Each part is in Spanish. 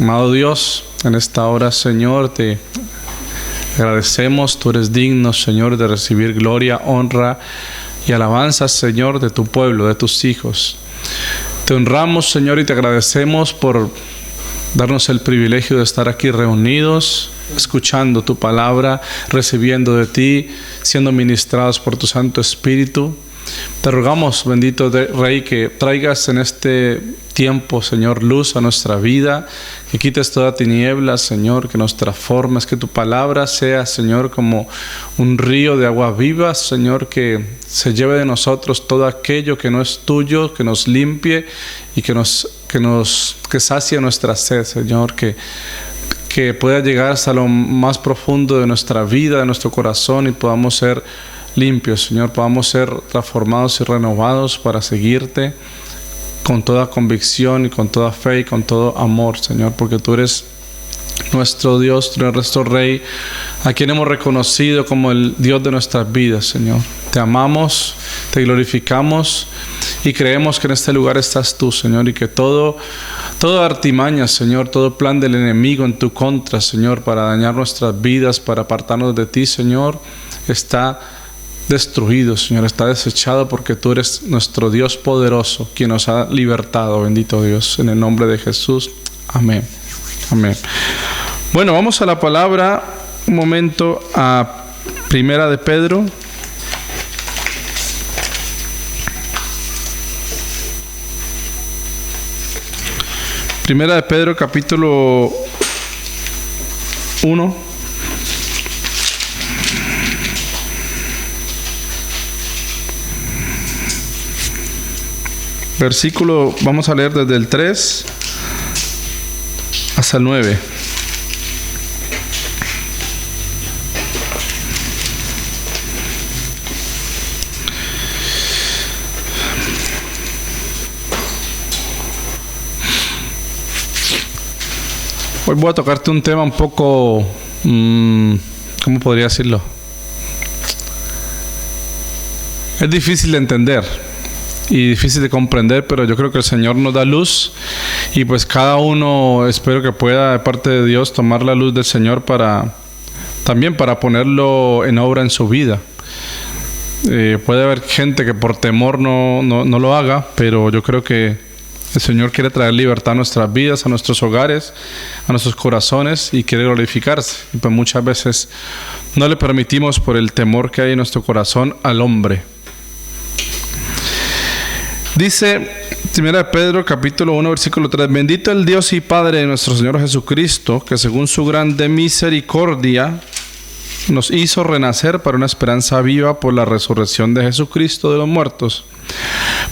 Amado Dios, en esta hora, Señor, te agradecemos. Tú eres digno, Señor, de recibir gloria, honra y alabanza, Señor, de tu pueblo, de tus hijos. Te honramos, Señor, y te agradecemos por darnos el privilegio de estar aquí reunidos, escuchando tu palabra, recibiendo de ti, siendo ministrados por tu Santo Espíritu. Te rogamos, bendito Rey, que traigas en este tiempo, Señor, luz a nuestra vida, que quites toda tiniebla, Señor, que nos transformes, que tu palabra sea, Señor, como un río de agua viva, Señor, que se lleve de nosotros todo aquello que no es tuyo, que nos limpie y que sacie nuestra sed, Señor, que pueda llegar hasta lo más profundo de nuestra vida, de nuestro corazón, y podamos ser limpios, Señor, podamos ser transformados y renovados para seguirte con toda convicción y con toda fe y con todo amor, Señor, porque tú eres nuestro Dios, tú eres nuestro Rey, a quien hemos reconocido como el Dios de nuestras vidas, Señor. Te amamos, te glorificamos y creemos que en este lugar estás tú, Señor, y que toda artimaña, Señor, todo plan del enemigo en tu contra, Señor, para dañar nuestras vidas, para apartarnos de ti, Señor, está destruido, Señor, está desechado, porque tú eres nuestro Dios poderoso, quien nos ha libertado, bendito Dios, en el nombre de Jesús. Amén. Amén. Bueno, vamos a la palabra un momento, a Primera de Pedro. Primera de Pedro, capítulo 1. Versículo, vamos a leer desde el 3 hasta el 9. Hoy voy a tocarte un tema un poco, ¿cómo podría decirlo? Es difícil de entender y difícil de comprender, pero yo creo que el Señor nos da luz, y pues cada uno, espero que pueda, de parte de Dios, tomar la luz del Señor también para ponerlo en obra en su vida. Puede haber gente que por temor no lo haga, pero yo creo que el Señor quiere traer libertad a nuestras vidas, a nuestros hogares, a nuestros corazones, y quiere glorificarse. Y pues muchas veces no le permitimos, por el temor que hay en nuestro corazón, al hombre. Dice 1 Pedro capítulo 1 versículo 3: Bendito el Dios y Padre de nuestro Señor Jesucristo, que según su grande misericordia nos hizo renacer para una esperanza viva por la resurrección de Jesucristo de los muertos,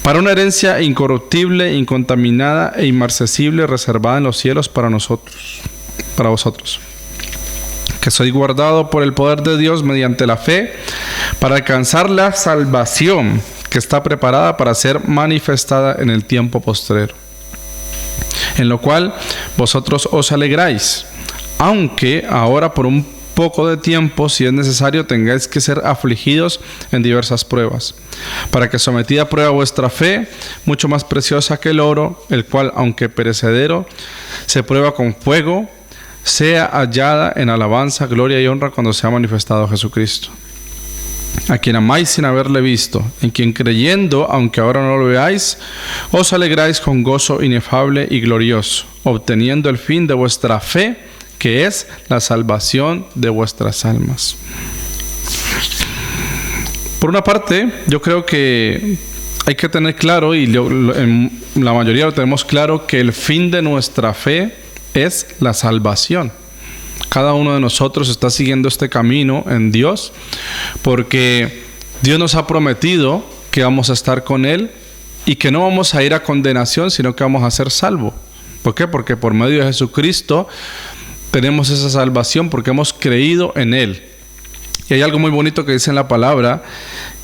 para una herencia incorruptible, incontaminada e inmarcesible, reservada en los cielos para vosotros, que sois guardado por el poder de Dios mediante la fe, para alcanzar la salvación que está preparada para ser manifestada en el tiempo postrero, en lo cual vosotros os alegráis, aunque ahora por un poco de tiempo, si es necesario, tengáis que ser afligidos en diversas pruebas, para que, sometida a prueba vuestra fe, mucho más preciosa que el oro, el cual, aunque perecedero, se prueba con fuego, sea hallada en alabanza, gloria y honra cuando sea manifestado Jesucristo, a quien amáis sin haberle visto, en quien creyendo, aunque ahora no lo veáis, os alegráis con gozo inefable y glorioso, obteniendo el fin de vuestra fe, que es la salvación de vuestras almas. Por una parte, yo creo que hay que tener claro, y en la mayoría lo tenemos claro, que el fin de nuestra fe es la salvación. Cada uno de nosotros está siguiendo este camino en Dios, porque Dios nos ha prometido que vamos a estar con Él y que no vamos a ir a condenación, sino que vamos a ser salvos. ¿Por qué? Porque por medio de Jesucristo tenemos esa salvación, porque hemos creído en Él. Y hay algo muy bonito que dice en la palabra,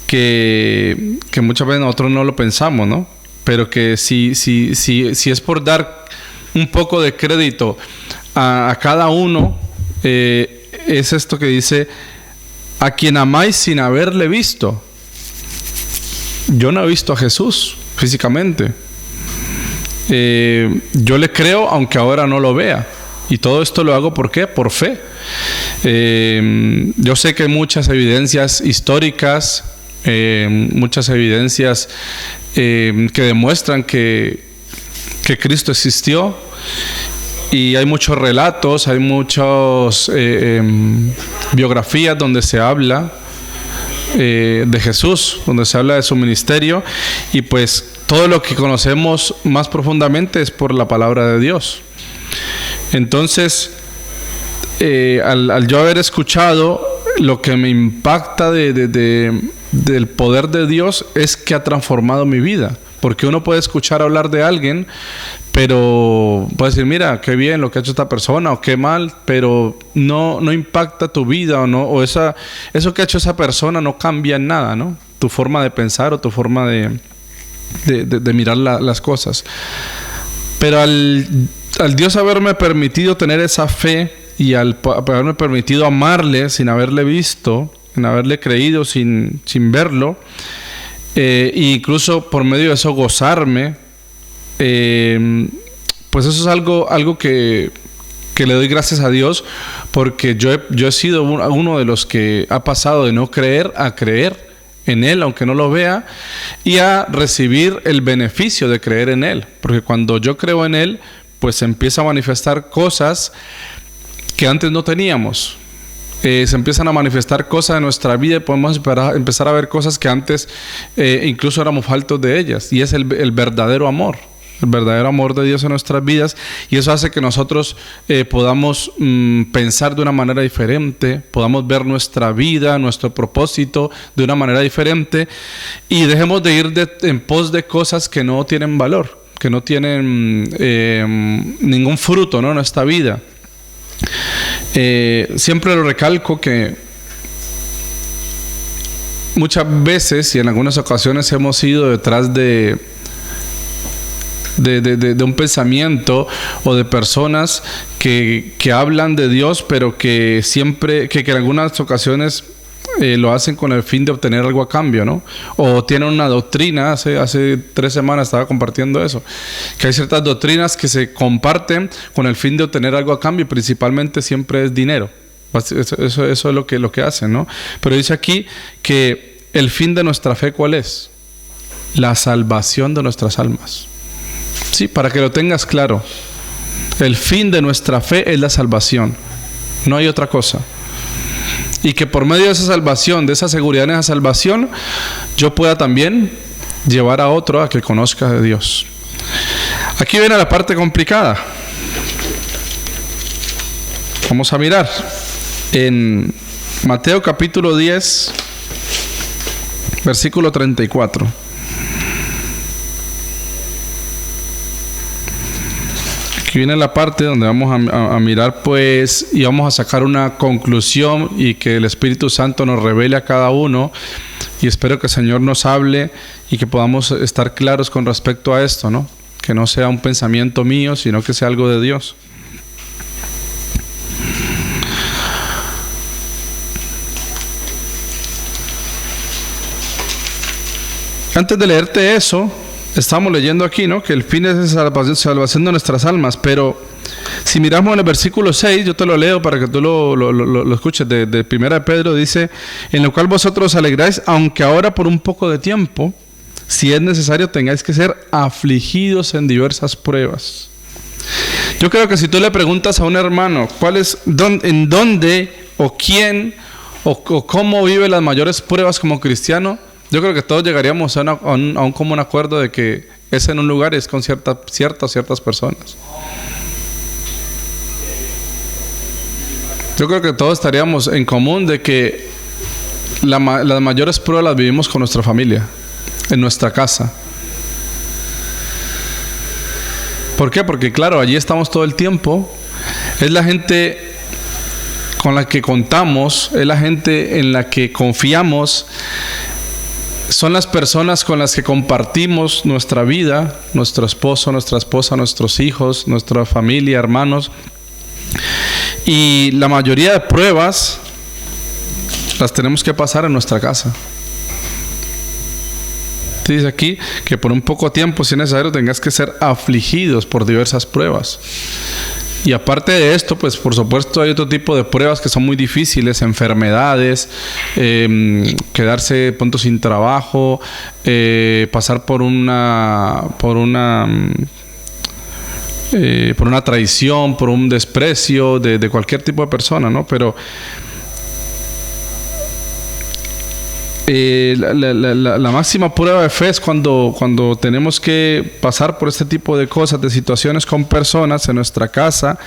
que muchas veces nosotros no lo pensamos, ¿no? Pero que si es por dar un poco de crédito a cada uno, es esto que dice: a quien amáis sin haberle visto. Yo no he visto a Jesús físicamente. Yo le creo aunque ahora no lo vea. Y todo esto lo hago ¿por qué? Por fe. Yo sé que hay muchas evidencias históricas, muchas evidencias que demuestran que Cristo existió, y hay muchos relatos, hay muchas biografías donde se habla de Jesús, donde se habla de su ministerio, y pues todo lo que conocemos más profundamente es por la palabra de Dios. Entonces, al yo haber escuchado, lo que me impacta del poder de Dios es que ha transformado mi vida. Porque uno puede escuchar hablar de alguien, pero puede decir, mira, qué bien lo que ha hecho esta persona, o qué mal, pero no impacta tu vida, o eso que ha hecho esa persona no cambia en nada, ¿no? Tu forma de pensar o tu forma de mirar las cosas. Pero al Dios haberme permitido tener esa fe, y al haberme permitido amarle sin haberle visto, sin haberle creído, sin verlo, e incluso por medio de eso gozarme, pues eso es algo que le doy gracias a Dios, porque yo he sido uno de los que ha pasado de no creer a creer en Él, aunque no lo vea, y a recibir el beneficio de creer en Él, porque cuando yo creo en Él, pues se empieza a manifestar cosas que antes no teníamos. Se empiezan a manifestar cosas en nuestra vida y podemos empezar a ver cosas que antes incluso éramos faltos de ellas, y es el verdadero amor. El verdadero amor de Dios en nuestras vidas, y eso hace que nosotros podamos pensar de una manera diferente, podamos ver nuestra vida, nuestro propósito de una manera diferente, y dejemos de ir en pos de cosas que no tienen valor, que no tienen ningún fruto, ¿no?, en esta vida. Siempre lo recalco que muchas veces y en algunas ocasiones hemos ido detrás de un pensamiento o de personas que hablan de Dios, pero que en algunas ocasiones lo hacen con el fin de obtener algo a cambio, ¿no? O tienen una doctrina. Hace 3 semanas estaba compartiendo eso, que hay ciertas doctrinas que se comparten con el fin de obtener algo a cambio, y principalmente siempre es dinero. Eso es lo que hacen, ¿no? Pero dice aquí que el fin de nuestra fe, ¿cuál es? La salvación de nuestras almas. Sí, para que lo tengas claro. El fin de nuestra fe es la salvación. No hay otra cosa. Y que por medio de esa salvación, de esa seguridad en esa salvación, yo pueda también llevar a otro a que conozca de Dios. Aquí viene la parte complicada. Vamos a mirar en Mateo capítulo 10, versículo 34. Aquí viene la parte donde vamos a mirar, pues, y vamos a sacar una conclusión, y que el Espíritu Santo nos revele a cada uno, y espero que el Señor nos hable y que podamos estar claros con respecto a esto, ¿no? Que no sea un pensamiento mío, sino que sea algo de Dios. Antes de leerte eso, estamos leyendo aquí, ¿no?, que el fin es la salvación de nuestras almas. Pero si miramos en el versículo 6, yo te lo leo para que tú lo escuches, de 1 de Pedro, dice: en lo cual vosotros os alegráis, aunque ahora por un poco de tiempo, si es necesario, tengáis que ser afligidos en diversas pruebas. Yo creo que si tú le preguntas a un hermano en dónde o quién o cómo vive las mayores pruebas como cristiano, yo creo que todos llegaríamos a un común acuerdo de que es en un lugar, es con ciertas personas. Yo creo que todos estaríamos en común de que las mayores pruebas las vivimos con nuestra familia, en nuestra casa. ¿Por qué? Porque claro, allí estamos todo el tiempo. Es la gente con la que contamos, es la gente en la que confiamos. Son las personas con las que compartimos nuestra vida, nuestro esposo, nuestra esposa, nuestros hijos, nuestra familia, hermanos. Y la mayoría de pruebas las tenemos que pasar en nuestra casa. Dice aquí que por un poco tiempo, si es necesario, tengas que ser afligidos por diversas pruebas. Y aparte de esto, pues por supuesto hay otro tipo de pruebas que son muy difíciles, enfermedades, quedarse de pronto sin trabajo, pasar por una traición, por un desprecio de cualquier tipo de persona, ¿no? Pero la máxima prueba de fe es cuando tenemos que pasar por este tipo de cosas, de situaciones con personas en nuestra casa,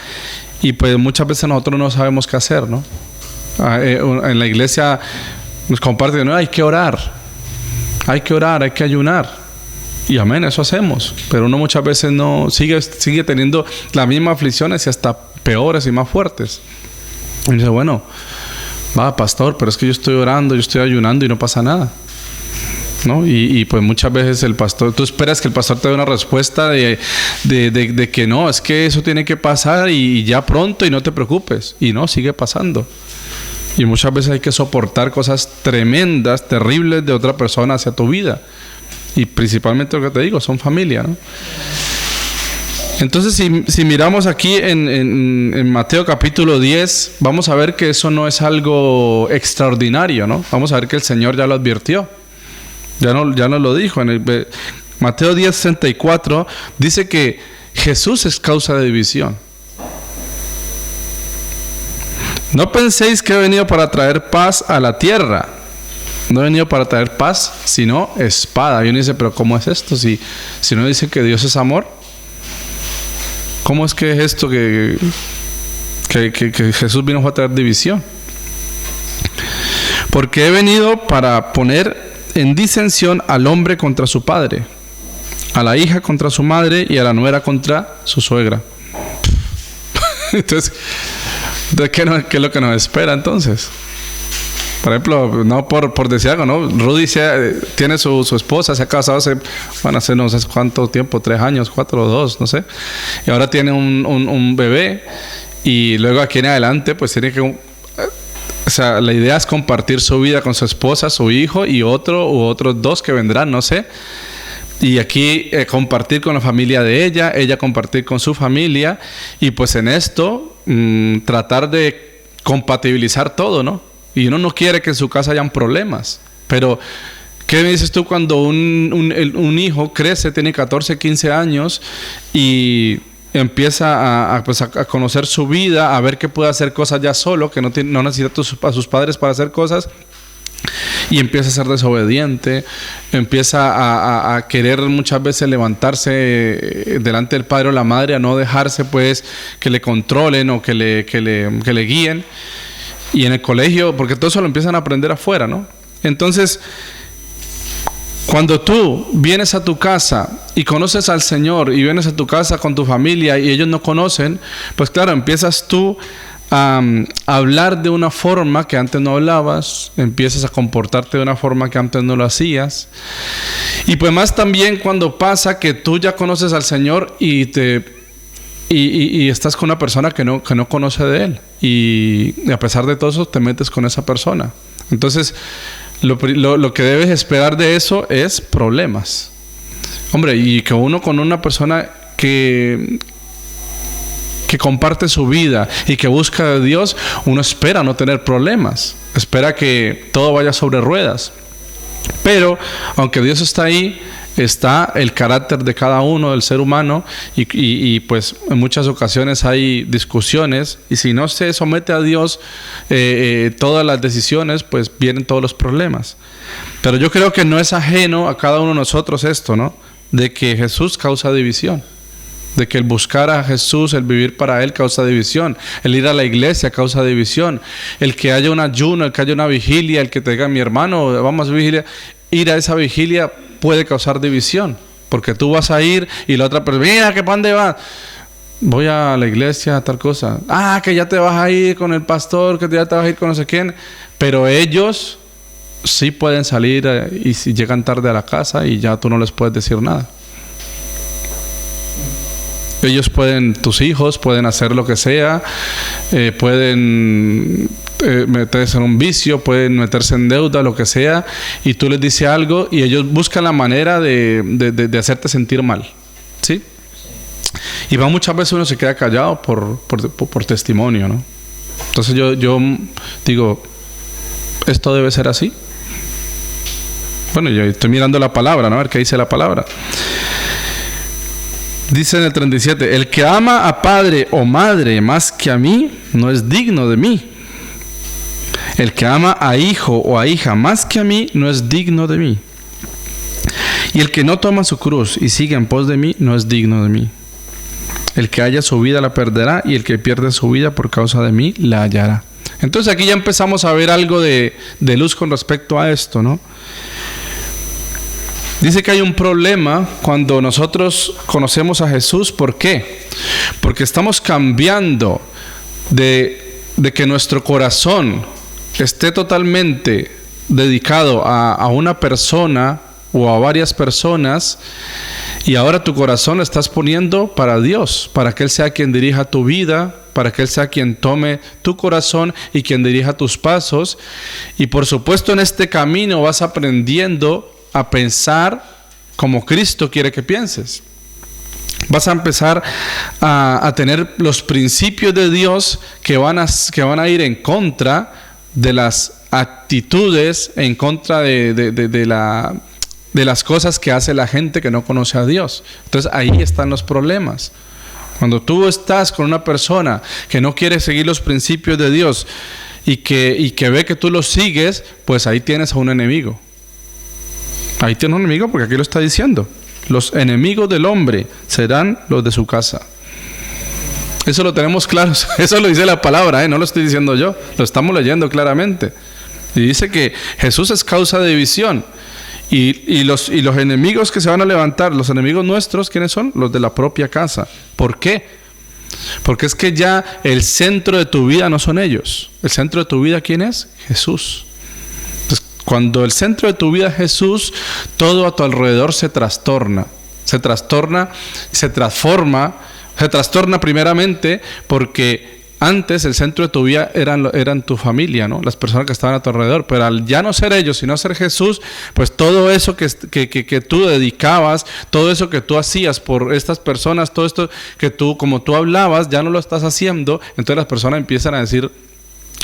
y pues muchas veces nosotros no sabemos qué hacer, ¿no? En la iglesia nos comparten, no, hay que orar, hay que ayunar. Y amén, eso hacemos. Pero uno muchas veces no sigue teniendo las mismas aflicciones y hasta peores y más fuertes. Y dice, bueno, va, pastor, pero es que yo estoy orando, yo estoy ayunando y no pasa nada, ¿no? Y pues muchas veces el pastor, tú esperas que el pastor te dé una respuesta de que no, es que eso tiene que pasar y ya pronto y no te preocupes. Y no, sigue pasando. Y muchas veces hay que soportar cosas tremendas, terribles de otra persona hacia tu vida. Y principalmente lo que te digo, son familia, ¿no? Entonces, si miramos aquí en Mateo capítulo 10, vamos a ver que eso no es algo extraordinario, ¿no? Vamos a ver que el Señor ya lo advirtió. Ya nos lo dijo. En Mateo 10:64 dice que Jesús es causa de división. No penséis que he venido para traer paz a la tierra. No he venido para traer paz, sino espada. Y uno dice, pero ¿cómo es esto? Si no dice que Dios es amor, ¿cómo es que es esto que Jesús vino a traer división? Porque he venido para poner en disensión al hombre contra su padre, a la hija contra su madre y a la nuera contra su suegra. Entonces, ¿qué es lo que nos espera entonces? Por ejemplo, no por decir algo, ¿no? Rudy tiene su esposa, se ha casado hace no sé cuánto tiempo, 3 años, 4 o 2, no sé. Y ahora tiene un bebé. Y luego aquí en adelante, pues tiene que... O sea, la idea es compartir su vida con su esposa, su hijo y otros 2 que vendrán, no sé. Y aquí compartir con la familia de ella compartir con su familia. Y pues en esto, tratar de compatibilizar todo, ¿no? Y uno no quiere que en su casa hayan problemas. Pero, ¿qué me dices tú cuando un hijo crece, tiene 14, 15 años y empieza a conocer su vida, a ver que puede hacer cosas ya solo, que no necesita a sus padres para hacer cosas, y empieza a ser desobediente, empieza a querer muchas veces levantarse delante del padre o la madre, a no dejarse pues que le controlen o que le guíen? Y en el colegio, porque todo eso lo empiezan a aprender afuera, ¿no? Entonces, cuando tú vienes a tu casa y conoces al Señor y vienes a tu casa con tu familia y ellos no conocen, pues claro, empiezas tú a hablar de una forma que antes no hablabas, empiezas a comportarte de una forma que antes no lo hacías. Y pues más también cuando pasa que tú ya conoces al Señor y estás con una persona que no conoce de Él. Y a pesar de todo eso, te metes con esa persona. Entonces, lo que debes esperar de eso es problemas. Hombre, y que uno con una persona que comparte su vida y que busca de Dios, uno espera no tener problemas. Espera que todo vaya sobre ruedas. Pero, aunque Dios está ahí, está el carácter de cada uno, del ser humano, y pues en muchas ocasiones hay discusiones, y si no se somete a Dios todas las decisiones, pues vienen todos los problemas. Pero yo creo que no es ajeno a cada uno de nosotros esto, ¿no? De que Jesús causa división, de que el buscar a Jesús, el vivir para Él causa división, el ir a la iglesia causa división, el que haya un ayuno, el que haya una vigilia, el que te diga mi hermano, vamos a vigilia, ir a esa vigilia puede causar división, porque tú vas a ir y la otra persona, mira, ¿que para dónde vas? Voy a la iglesia, tal cosa. Ah, que ya te vas a ir con el pastor, que ya te vas a ir con no sé quién. Pero ellos sí pueden salir y si llegan tarde a la casa y ya tú no les puedes decir nada. Ellos tus hijos pueden hacer lo que sea, pueden meterse en un vicio, pueden meterse en deuda, lo que sea, y tú les dices algo y ellos buscan la manera de hacerte sentir mal, ¿sí? Y muchas veces uno se queda callado por testimonio, ¿no? Entonces yo digo, ¿esto debe ser así? Bueno, yo estoy mirando la palabra, ¿no? A ver qué dice la palabra. Dice en el 37, el que ama a padre o madre más que a mí, no es digno de mí. El que ama a hijo o a hija más que a mí, no es digno de mí. Y el que no toma su cruz y sigue en pos de mí, no es digno de mí. El que halla su vida la perderá, y el que pierde su vida por causa de mí la hallará. Entonces aquí ya empezamos a ver algo de luz con respecto a esto, ¿no? Dice que hay un problema cuando nosotros conocemos a Jesús. ¿Por qué? Porque estamos cambiando de que nuestro corazón esté totalmente dedicado a una persona o a varias personas, y ahora tu corazón lo estás poniendo para Dios, para que Él sea quien dirija tu vida, para que Él sea quien tome tu corazón y quien dirija tus pasos. Y por supuesto en este camino vas aprendiendo a pensar como Cristo quiere que pienses. Vas a empezar a tener los principios de Dios que van a ir en contra de las actitudes, en contra de las cosas que hace la gente que no conoce a Dios. Entonces ahí están los problemas. Cuando tú estás con una persona que no quiere seguir los principios de Dios y que ve que tú los sigues, pues ahí tienes a un enemigo. Ahí tienes un enemigo, porque aquí lo está diciendo. Los enemigos del hombre serán los de su casa. Eso lo tenemos claro. Eso lo dice la palabra, no lo estoy diciendo yo. Lo estamos leyendo claramente. Y dice que Jesús es causa de división. Y los enemigos que se van a levantar, los enemigos nuestros, ¿quiénes son? Los de la propia casa. ¿Por qué? Porque es que ya el centro de tu vida no son ellos. El centro de tu vida, ¿quién es? Jesús. Entonces, cuando el centro de tu vida es Jesús, todo a tu alrededor se trastorna. Se transforma primeramente porque antes el centro de tu vida eran tu familia, ¿no? Las personas que estaban a tu alrededor. Pero al ya no ser ellos, sino ser Jesús, pues todo eso que tú dedicabas, todo eso que tú hacías por estas personas, todo esto que como tú hablabas, ya no lo estás haciendo. Entonces las personas empiezan a decir,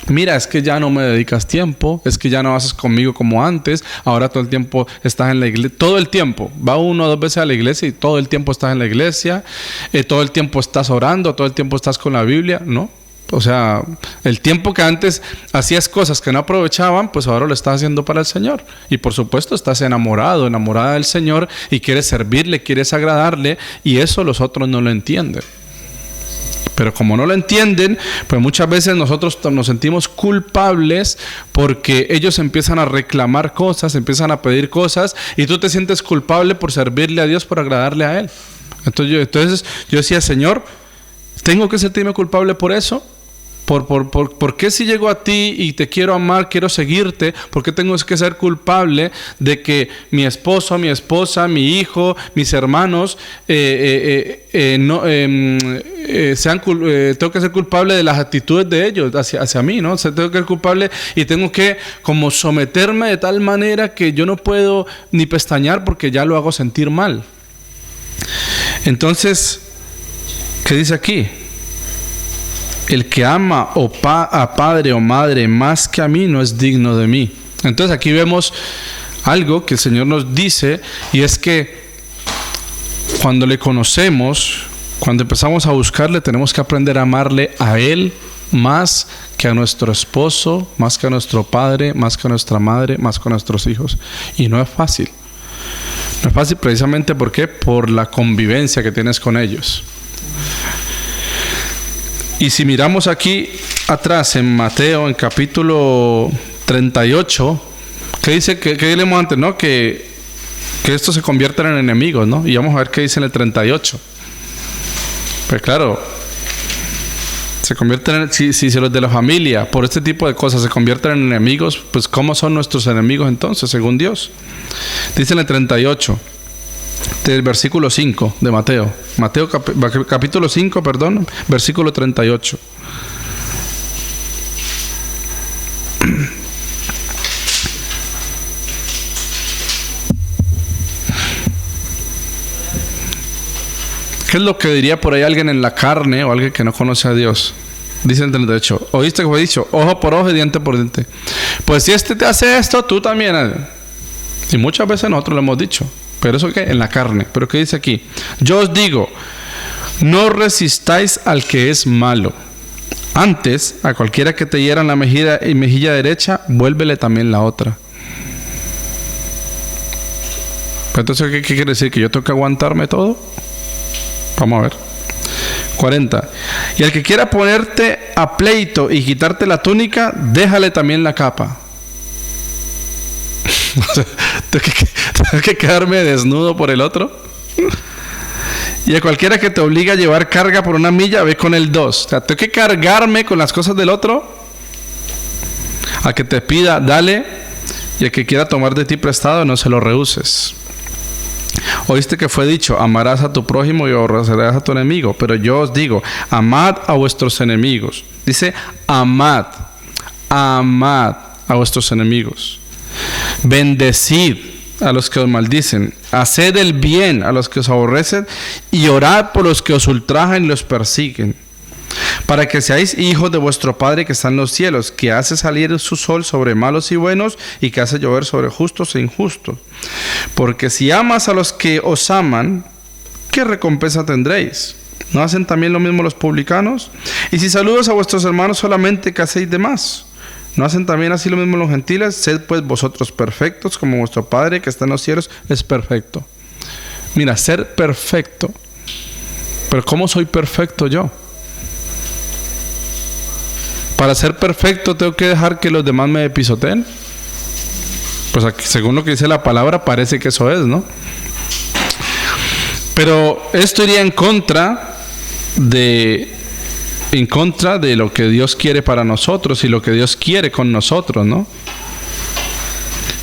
mira, es que ya no me dedicas tiempo, es que ya no haces conmigo como antes, ahora todo el tiempo estás en la iglesia, todo el tiempo, va 1 o 2 veces a la iglesia y todo el tiempo estás en la iglesia, todo el tiempo estás orando, todo el tiempo estás con la Biblia, ¿no? O sea, el tiempo que antes hacías cosas que no aprovechaban, pues ahora lo estás haciendo para el Señor. Y por supuesto estás enamorada del Señor y quieres servirle, quieres agradarle, y eso los otros no lo entienden. Pero como no lo entienden, pues muchas veces nosotros nos sentimos culpables porque ellos empiezan a reclamar cosas, empiezan a pedir cosas, y tú te sientes culpable por servirle a Dios, por agradarle a Él. Entonces yo decía, Señor, ¿tengo que sentirme culpable por eso? ¿Por qué si llego a ti y te quiero amar, quiero seguirte? ¿Por qué tengo que ser culpable de que mi esposo, mi esposa, mi hijo, mis hermanos tengo que ser culpable de las actitudes de ellos hacia mí, ¿no? O sea, tengo que ser culpable y tengo que como someterme de tal manera que yo no puedo ni pestañear porque ya lo hago sentir mal. Entonces, ¿qué dice aquí? El que ama a padre o madre más que a mí no es digno de mí. Entonces aquí vemos algo que el Señor nos dice, y es que cuando le conocemos, cuando empezamos a buscarle, tenemos que aprender a amarle a Él más que a nuestro esposo, más que a nuestro padre, más que a nuestra madre, más que a nuestros hijos. Y no es fácil. No es fácil precisamente ¿por qué? Por la convivencia que tienes con ellos. Y si miramos aquí atrás en Mateo, en capítulo 38, ¿qué dice? ¿Qué leemos antes? ¿No? Que estos se convierten en enemigos, ¿no? Y vamos a ver qué dice en el 38. Pues claro, se convierten si los de la familia, por este tipo de cosas, se convierten en enemigos, pues ¿cómo son nuestros enemigos entonces, según Dios? Dice en el 38. Del versículo 5 de Mateo. Capítulo 5, versículo 38. ¿Qué es lo que diría por ahí alguien en la carne o alguien que no conoce a Dios? Dice el 38. ¿Oíste que fue dicho? Ojo por ojo y diente por diente. Pues si este te hace esto, tú también. Y muchas veces nosotros lo hemos dicho. Pero eso que en la carne. Pero ¿qué dice aquí? Yo os digo, no resistáis al que es malo. Antes, a cualquiera que te hiera en la mejilla derecha, vuélvele también la otra. Entonces, ¿qué quiere decir? ¿Que yo tengo que aguantarme todo? Vamos a ver. 40. Y al que quiera ponerte a pleito y quitarte la túnica, déjale también la capa. ¿Tengo que quedarme desnudo por el otro? Y a cualquiera que te obligue a llevar carga por 1 milla, ve con el 2. O sea, tengo que cargarme con las cosas del otro. A que te pida, dale. Y a que quiera tomar de ti prestado, no se lo rehuses. Oíste que fue dicho, amarás a tu prójimo y aborrecerás a tu enemigo. Pero yo os digo, amad a vuestros enemigos. Dice, amad a vuestros enemigos. Bendecid a los que os maldicen. Haced el bien a los que os aborrecen y orad por los que os ultrajan y los persiguen. Para que seáis hijos de vuestro Padre que está en los cielos, que hace salir su sol sobre malos y buenos y que hace llover sobre justos e injustos. Porque si amas a los que os aman, ¿qué recompensa tendréis? ¿No hacen también lo mismo los publicanos? Y si saludas a vuestros hermanos solamente, ¿qué hacéis de más? ¿No hacen también así lo mismo los gentiles? Sed pues vosotros perfectos, como vuestro Padre que está en los cielos es perfecto. Mira, ser perfecto. Pero ¿cómo soy perfecto yo? Para ser perfecto tengo que dejar que los demás me pisoteen. Pues aquí, según lo que dice la palabra, parece que eso es, ¿no? Pero esto iría en contra de lo que Dios quiere para nosotros y lo que Dios quiere con nosotros, ¿no?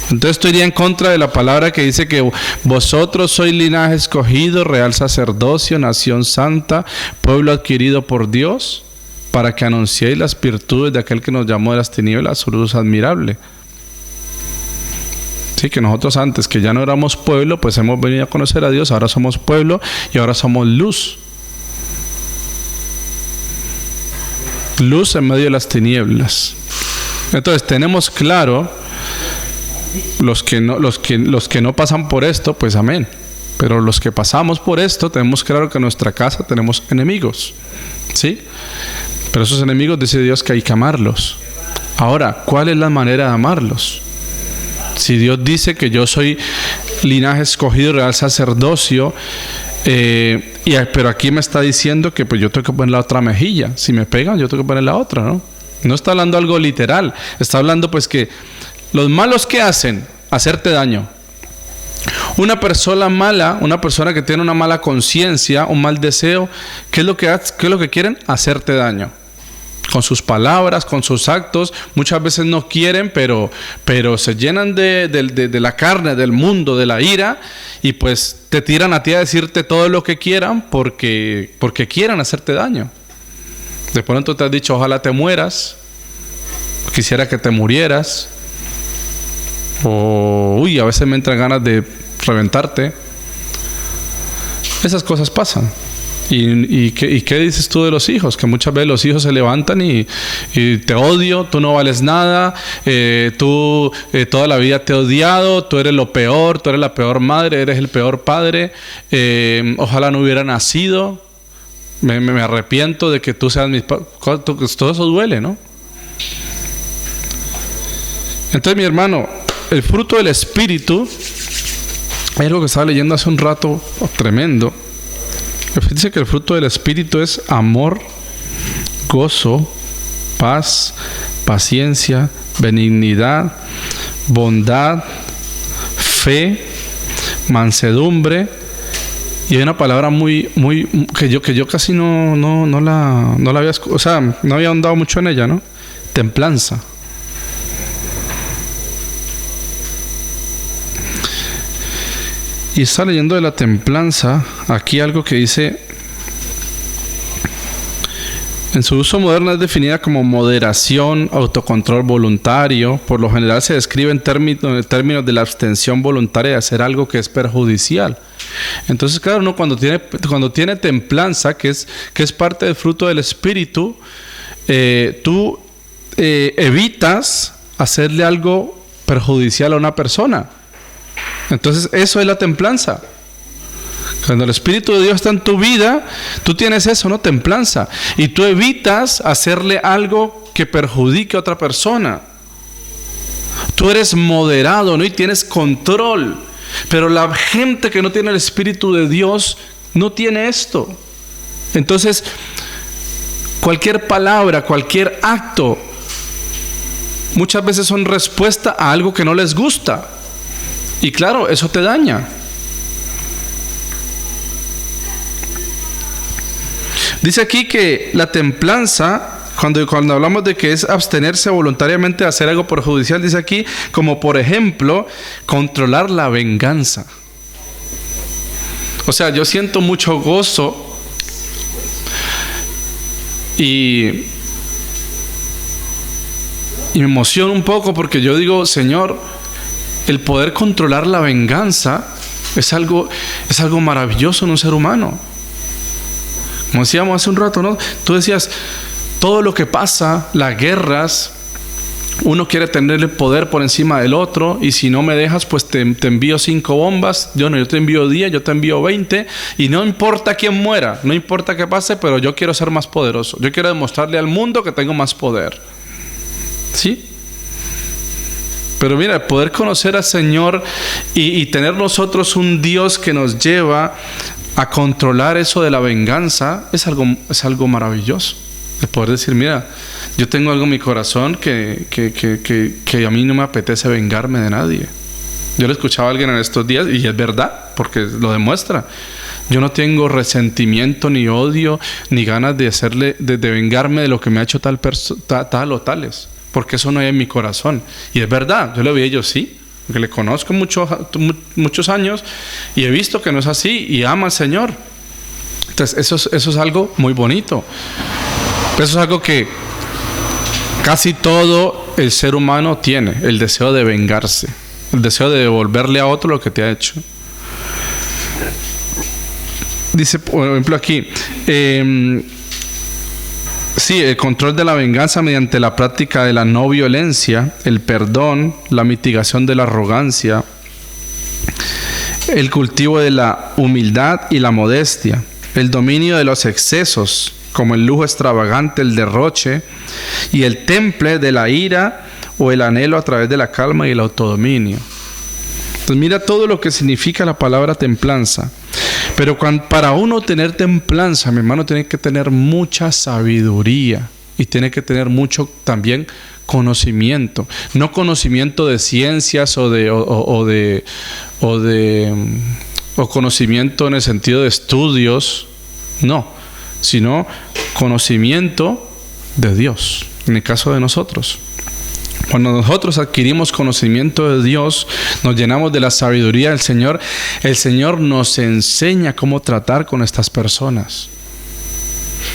Entonces esto iría en contra de la palabra que dice que vosotros sois linaje escogido, real sacerdocio, nación santa, pueblo adquirido por Dios, para que anunciéis las virtudes de aquel que nos llamó de las tinieblas a su luz admirable. Sí, que nosotros antes, que ya no éramos pueblo, pues hemos venido a conocer a Dios, ahora somos pueblo y ahora somos luz. Luz en medio de las tinieblas. Entonces tenemos claro, los que no pasan por esto, pues amén. Pero los que pasamos por esto, tenemos claro que en nuestra casa tenemos enemigos. ¿Sí? Pero esos enemigos dice Dios que hay que amarlos. Ahora, ¿cuál es la manera de amarlos? Si Dios dice que yo soy linaje escogido, real sacerdocio, pero aquí me está diciendo que pues yo tengo que poner la otra mejilla. Si me pegan, yo tengo que poner la otra, ¿no? No está hablando algo literal. Está hablando pues que los malos que hacen, hacerte daño. Una persona mala, una persona que tiene una mala conciencia, un mal deseo, ¿qué es lo que quieren? Hacerte daño. Con sus palabras, con sus actos, muchas veces no quieren, pero se llenan de la carne, del mundo, de la ira, y pues te tiran a ti a decirte todo lo que quieran porque quieran hacerte daño. De pronto te has dicho, ojalá te mueras, quisiera que te murieras, o a veces me entran ganas de reventarte. Esas cosas pasan. ¿Y qué dices tú de los hijos? Que muchas veces los hijos se levantan y te odio, tú no vales nada, tú toda la vida te he odiado, tú eres lo peor, tú eres la peor madre, eres el peor padre, ojalá no hubiera nacido, me arrepiento de que tú seas mi padre. Todo eso duele, ¿no? Entonces, mi hermano, el fruto del Espíritu, hay algo que estaba leyendo hace un rato, tremendo. Dice que el fruto del Espíritu es amor, gozo, paz, paciencia, benignidad, bondad, fe, mansedumbre. Y hay una palabra que yo casi no la había, o sea, no había ahondado mucho en ella, ¿no? Templanza. Y está leyendo de la templanza, aquí algo que dice, En su uso moderno es definida como moderación, autocontrol voluntario. Por lo general se describe en términos de la abstención voluntaria de hacer algo que es perjudicial. Entonces, claro, uno cuando tiene templanza, que es parte del fruto del Espíritu, tú evitas hacerle algo perjudicial a una persona. Entonces, eso es la templanza. Cuando el Espíritu de Dios está en tu vida, tú tienes eso, ¿no? Templanza. Y tú evitas hacerle algo que perjudique a otra persona. Tú eres moderado, ¿no? Y tienes control. Pero la gente que no tiene el Espíritu de Dios no tiene esto. Entonces, cualquier palabra, cualquier acto, muchas veces son respuesta a algo que no les gusta. Y claro, eso te daña. Dice aquí que la templanza, cuando hablamos de que es abstenerse voluntariamente de hacer algo perjudicial, dice aquí, como por ejemplo, controlar la venganza. O sea, yo siento mucho gozo y me emociono un poco porque yo digo, Señor, el poder controlar la venganza es algo maravilloso en un ser humano. Como decíamos hace un rato, ¿no? Tú decías, todo lo que pasa, las guerras, uno quiere tener el poder por encima del otro, y si no me dejas, pues te envío 5 bombas, yo te envío 10, yo te envío 20, y no importa quién muera, no importa qué pase, pero yo quiero ser más poderoso. Yo quiero demostrarle al mundo que tengo más poder. ¿Sí? Pero mira, poder conocer al Señor y tener nosotros un Dios que nos lleva a controlar eso de la venganza es algo maravilloso. El poder decir, mira, yo tengo algo en mi corazón que a mí no me apetece vengarme de nadie. Yo le escuchaba a alguien en estos días y es verdad, porque lo demuestra. Yo no tengo resentimiento, ni odio, ni ganas de vengarme de lo que me ha hecho tal o tales, porque eso no hay en mi corazón. Y es verdad, yo lo vi a ellos, sí, porque le conozco muchos años y he visto que no es así y ama al Señor. Entonces eso es algo muy bonito. Eso es algo que casi todo el ser humano tiene, el deseo de vengarse, el deseo de devolverle a otro lo que te ha hecho. Dice, por ejemplo, aquí, sí, el control de la venganza mediante la práctica de la no violencia, el perdón, la mitigación de la arrogancia, el cultivo de la humildad y la modestia, el dominio de los excesos, como el lujo extravagante, el derroche, y el temple de la ira o el anhelo a través de la calma y el autodominio. Entonces mira todo lo que significa la palabra templanza. Pero para uno tener templanza, mi hermano, tiene que tener mucha sabiduría y tiene que tener mucho también conocimiento. No conocimiento de ciencias o conocimiento en el sentido de estudios, no, sino conocimiento de Dios, en el caso de nosotros. Cuando nosotros adquirimos conocimiento de Dios, nos llenamos de la sabiduría del Señor, el Señor nos enseña cómo tratar con estas personas.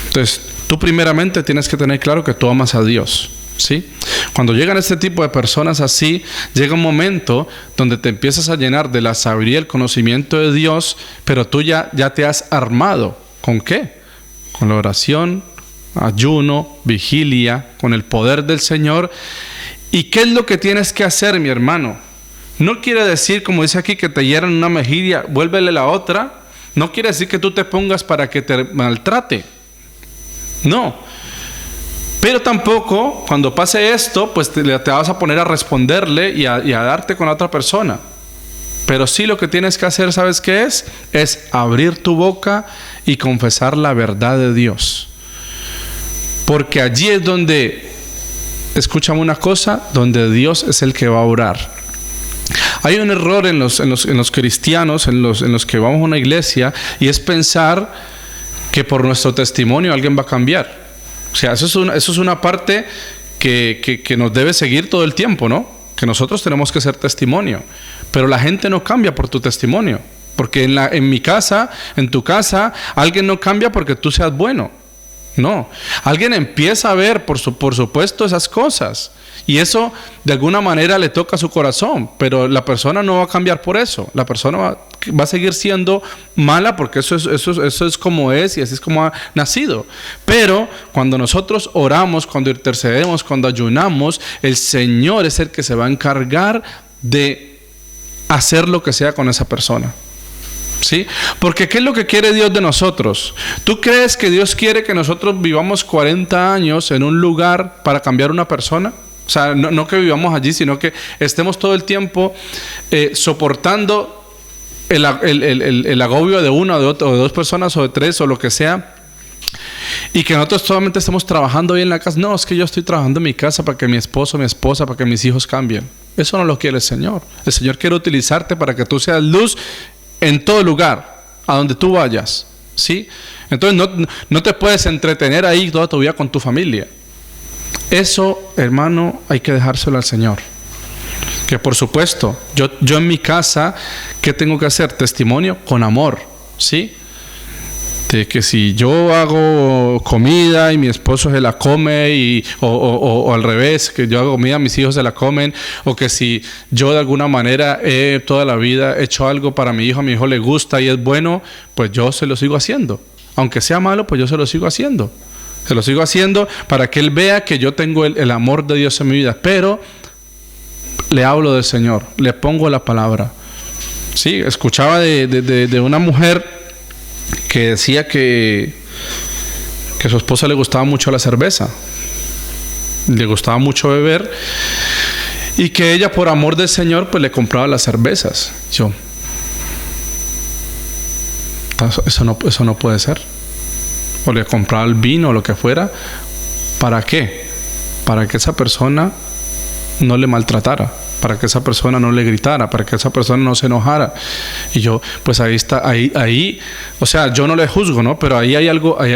Entonces, tú primeramente tienes que tener claro que tú amas a Dios, ¿sí? Cuando llegan este tipo de personas así, llega un momento donde te empiezas a llenar de la sabiduría y el conocimiento de Dios, pero tú ya te has armado. ¿Con qué? Con la oración, ayuno, vigilia, con el poder del Señor. ¿Y qué es lo que tienes que hacer, mi hermano? No quiere decir, como dice aquí, que te hieran una mejilla, vuélvele la otra. No quiere decir que tú te pongas para que te maltrate. No. Pero tampoco, cuando pase esto, pues te vas a poner a responderle y a darte con la otra persona. Pero sí lo que tienes que hacer, ¿sabes qué es? Es abrir tu boca y confesar la verdad de Dios. Porque allí es donde, escúchame una cosa, donde Dios es el que va a orar. Hay un error en los cristianos, en los que vamos a una iglesia, y es pensar que por nuestro testimonio alguien va a cambiar. O sea, eso es una parte que nos debe seguir todo el tiempo, ¿no? Que nosotros tenemos que ser testimonio. Pero la gente no cambia por tu testimonio. Porque en mi casa, en tu casa, alguien no cambia porque tú seas bueno. No, alguien empieza a ver, por supuesto, esas cosas. Y eso de alguna manera le toca a su corazón, pero la persona no va a cambiar por eso. La persona va a seguir siendo mala porque eso es como es y así es como ha nacido. Pero cuando nosotros oramos, cuando intercedemos, cuando ayunamos, el Señor es el que se va a encargar de hacer lo que sea con esa persona. ¿Sí? Porque ¿qué es lo que quiere Dios de nosotros? ¿Tú crees que Dios quiere que nosotros vivamos 40 años en un lugar para cambiar una persona? O sea, no que vivamos allí, sino que estemos todo el tiempo soportando el agobio de una, o de dos personas, o de tres, o lo que sea, y que nosotros solamente estemos trabajando ahí en la casa. No, es que yo estoy trabajando en mi casa para que mi esposo, mi esposa, para que mis hijos cambien. Eso no lo quiere el Señor. El Señor quiere utilizarte para que tú seas luz en todo lugar, a donde tú vayas, ¿sí? Entonces no te puedes entretener ahí toda tu vida con tu familia. Eso, hermano, hay que dejárselo al Señor. Que por supuesto, yo en mi casa, ¿qué tengo que hacer? Testimonio con amor, ¿sí? De que si yo hago comida y mi esposo se la come, o al revés, que yo hago comida, mis hijos se la comen, o que si yo de alguna manera toda la vida he hecho algo para mi hijo, a mi hijo le gusta y es bueno, pues yo se lo sigo haciendo. Aunque sea malo, pues yo se lo sigo haciendo. Se lo sigo haciendo para que él vea que yo tengo el amor de Dios en mi vida. Pero le hablo del Señor, le pongo la palabra. Sí, escuchaba de una mujer que decía que a su esposa le gustaba mucho la cerveza, le gustaba mucho beber, y que ella por amor del Señor pues le compraba las cervezas. Eso no puede ser. O le compraba el vino o lo que fuera. ¿Para qué? Para que esa persona no le maltratara, para que esa persona no le gritara, para que esa persona no se enojara. Y yo, pues ahí está, ahí, o sea, yo no le juzgo, ¿no? Pero ahí hay algo, ahí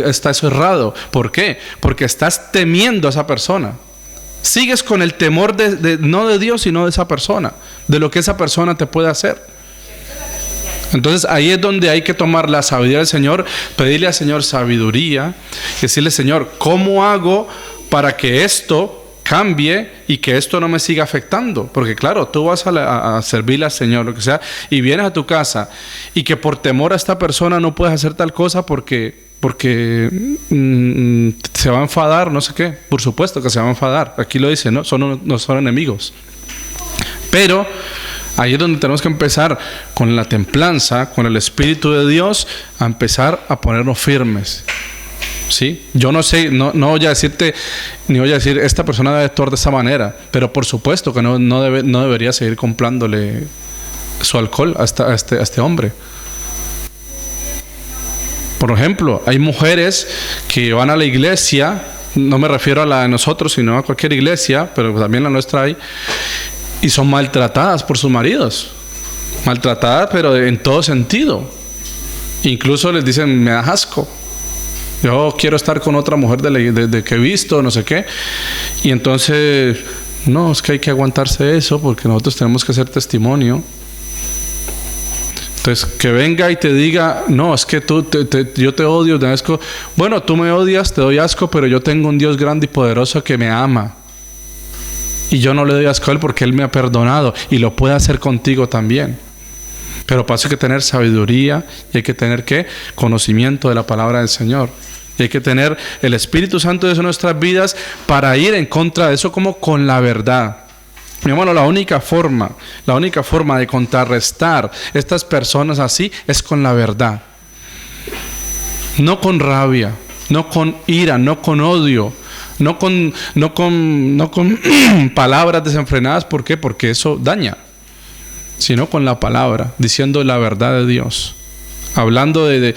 está eso errado. ¿Por qué? Porque estás temiendo a esa persona. Sigues con el temor no de Dios, sino de esa persona, de lo que esa persona te puede hacer. Entonces ahí es donde hay que tomar la sabiduría del Señor, pedirle al Señor sabiduría, decirle: Señor, ¿cómo hago para que esto cambie y que esto no me siga afectando? Porque claro, tú vas a servirle al Señor, lo que sea, y vienes a tu casa y que por temor a esta persona no puedes hacer tal cosa porque se va a enfadar, no sé qué. Por supuesto que se va a enfadar. Aquí lo dice, no son enemigos. Pero ahí es donde tenemos que empezar con la templanza, con el Espíritu de Dios, a empezar a ponernos firmes. ¿Sí? Yo no sé, no voy a decirte, ni voy a decir esta persona debe actuar de esa manera, pero por supuesto que no debería seguir comprándole su alcohol a este hombre. Por ejemplo, hay mujeres que van a la iglesia, no me refiero a la de nosotros, sino a cualquier iglesia, pero también la nuestra hay, y son maltratadas por sus maridos. Maltratadas, pero en todo sentido. Incluso les dicen: me das asco. Yo quiero estar con otra mujer de que he visto, no sé qué. Y entonces, no, es que hay que aguantarse eso porque nosotros tenemos que hacer testimonio. Entonces, que venga y te diga: no, es que yo te odio, te asco. Bueno, tú me odias, te doy asco, pero yo tengo un Dios grande y poderoso que me ama. Y yo no le doy asco a Él porque Él me ha perdonado y lo puede hacer contigo también. Pero para eso hay que tener sabiduría y hay que tener conocimiento de la palabra del Señor. Y hay que tener el Espíritu Santo de nuestras vidas para ir en contra de eso, como con la verdad. Mi hermano, la única forma de contrarrestar estas personas así es con la verdad. No con rabia, no con ira, no con odio, no con palabras desenfrenadas. ¿Por qué? Porque eso daña. Sino con la palabra, diciendo la verdad de Dios, hablando de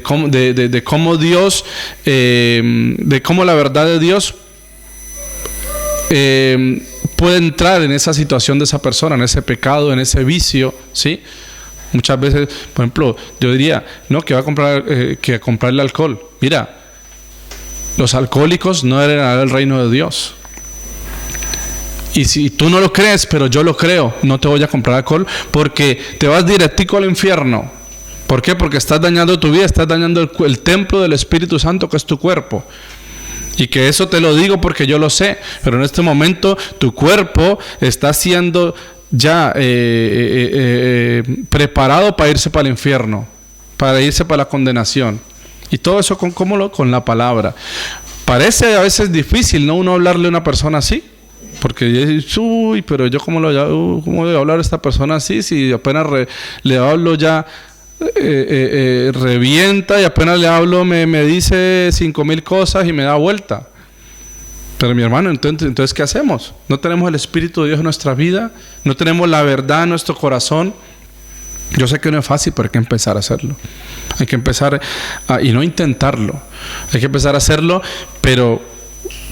cómo Dios, de cómo la verdad de Dios puede entrar en esa situación de esa persona, en ese pecado, en ese vicio, ¿sí? Muchas veces, por ejemplo, yo diría, no, que va a comprar, que comprarle alcohol. Mira, los alcohólicos no heredarán el reino de Dios. Y si tú no lo crees, pero yo lo creo, no te voy a comprar alcohol porque te vas directico al infierno. ¿Por qué? Porque estás dañando tu vida, estás dañando el templo del Espíritu Santo, que es tu cuerpo. Y que eso te lo digo porque yo lo sé, pero en este momento tu cuerpo está siendo ya preparado para irse para el infierno, para irse para la condenación. Y todo eso con la palabra. Parece a veces difícil, ¿no? Uno hablarle a una persona así. Porque dice, uy, pero yo cómo voy a hablar a esta persona así si apenas le hablo ya revienta, y apenas le hablo me dice 5,000 cosas y me da vuelta. Pero mi hermano, entonces ¿qué hacemos? No tenemos el Espíritu de Dios en nuestra vida, no tenemos la verdad en nuestro corazón. Yo sé que no es fácil, pero hay que empezar a hacerlo. Hay que empezar y no intentarlo. Hay que empezar a hacerlo, pero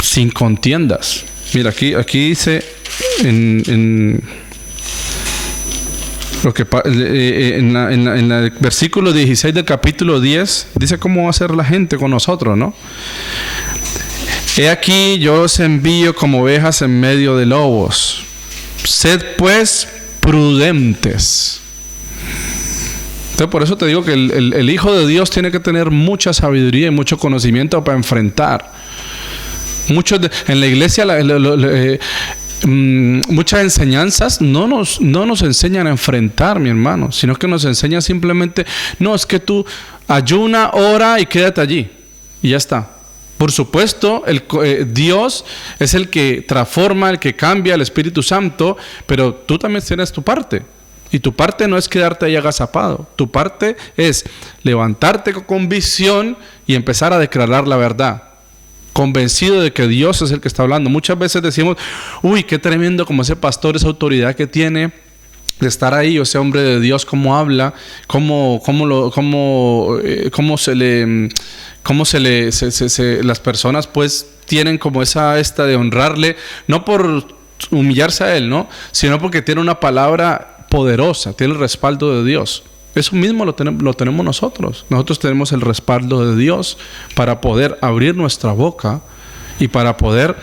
sin contiendas. Mira, aquí dice en el versículo 16 del capítulo 10, dice cómo va a ser la gente con nosotros, ¿no? He aquí, yo os envío como ovejas en medio de lobos. Sed pues prudentes. Entonces, por eso te digo que el Hijo de Dios tiene que tener mucha sabiduría y mucho conocimiento para enfrentar. En la iglesia muchas enseñanzas no nos enseñan a enfrentar, mi hermano, sino que nos enseñan simplemente, no, es que tú ayuna, ora y quédate allí y ya está. Por supuesto, Dios es el que transforma, el que cambia, el Espíritu Santo, pero tú también tienes tu parte. Y tu parte no es quedarte ahí agazapado. Tu parte es levantarte con convicción y empezar a declarar la verdad, convencido de que Dios es el que está hablando. Muchas veces decimos, uy, qué tremendo como ese pastor, esa autoridad que tiene de estar ahí, o ese hombre de Dios, cómo habla, las personas pues tienen como esta de honrarle, no por humillarse a él, ¿no? Sino porque tiene una palabra poderosa, tiene el respaldo de Dios. Eso mismo lo tenemos nosotros. Nosotros tenemos el respaldo de Dios para poder abrir nuestra boca y para poder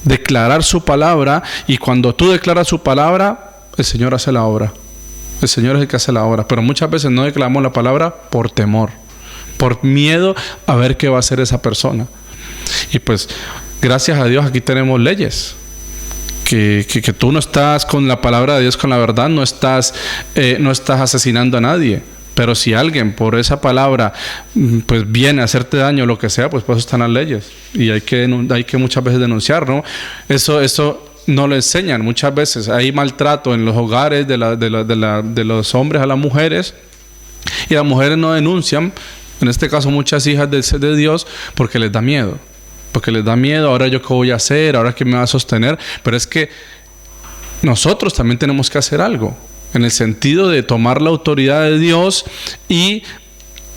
declarar su palabra. Y cuando tú declaras su palabra, el Señor hace la obra. El Señor es el que hace la obra. Pero muchas veces no declaramos la palabra por temor, por miedo a ver qué va a hacer esa persona. Y pues, gracias a Dios, aquí tenemos leyes. Que tú no estás con la palabra de Dios, con la verdad, no estás asesinando a nadie. Pero si alguien por esa palabra pues viene a hacerte daño o lo que sea, pues por eso están las leyes. Y hay que muchas veces denunciar, ¿no? Eso no lo enseñan muchas veces. Hay maltrato en los hogares de los hombres a las mujeres, y las mujeres no denuncian, en este caso muchas hijas de Dios, porque les da miedo. Porque les da miedo, ahora yo qué voy a hacer, ahora qué me va a sostener. Pero es que nosotros también tenemos que hacer algo, en el sentido de tomar la autoridad de Dios y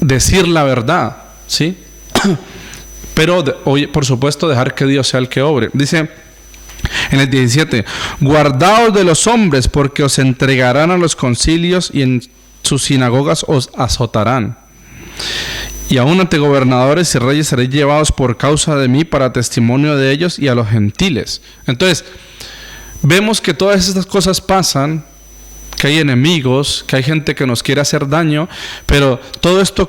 decir la verdad, ¿sí? Pero, por supuesto, dejar que Dios sea el que obre. Dice en el 17, guardaos de los hombres, porque os entregarán a los concilios y en sus sinagogas os azotarán. Y aún ante gobernadores y reyes seréis llevados por causa de mí para testimonio de ellos y a los gentiles. Entonces, vemos que todas estas cosas pasan, que hay enemigos, que hay gente que nos quiere hacer daño, pero todo esto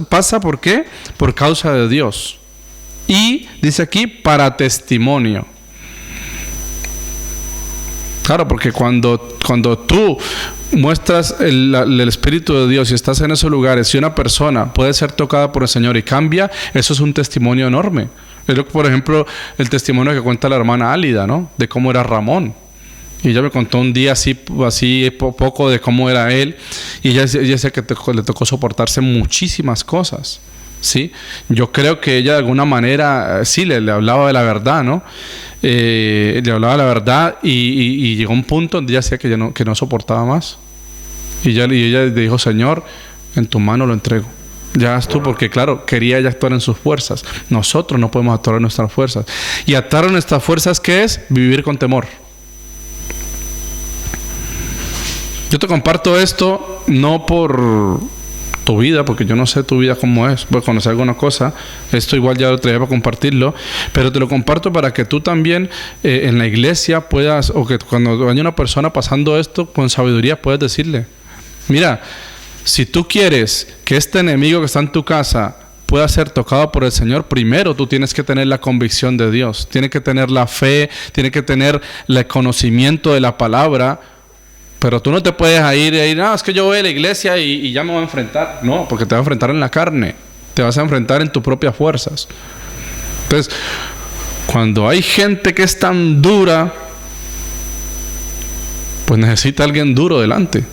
pasa ¿por qué? Por causa de Dios. Y dice aquí, para testimonio. Claro, porque cuando tú muestras el Espíritu de Dios y estás en esos lugares, si una persona puede ser tocada por el Señor y cambia, eso es un testimonio enorme. Es lo que, por ejemplo, el testimonio que cuenta la hermana Álida, ¿no? De cómo era Ramón. Y ella me contó un día así poco de cómo era él, y ella decía que le tocó soportarse muchísimas cosas, ¿sí? Yo creo que ella de alguna manera sí le hablaba de la verdad, ¿no? Le hablaba de la verdad y llegó un punto donde ella decía que no soportaba más. Y ella le dijo, Señor, en tu mano lo entrego. Ya haz tú, porque claro, quería ella actuar en sus fuerzas. Nosotros no podemos actuar en nuestras fuerzas. Y actuar en nuestras fuerzas, ¿qué es? Vivir con temor. Yo te comparto esto no por tu vida, porque yo no sé tu vida cómo es. Voy a conocer alguna cosa. Esto igual ya lo traía para compartirlo, pero te lo comparto para que tú también en la iglesia puedas, o que cuando haya una persona pasando esto con sabiduría puedas decirle, mira, si tú quieres que este enemigo que está en tu casa pueda ser tocado por el Señor, primero tú tienes que tener la convicción de Dios, tienes que tener la fe, tienes que tener el conocimiento de la palabra, pero tú no te puedes ir y no, es que yo voy a la iglesia y ya me voy a enfrentar. No, porque te vas a enfrentar en la carne, te vas a enfrentar en tus propias fuerzas. Entonces, cuando hay gente que es tan dura, pues necesita alguien duro delante.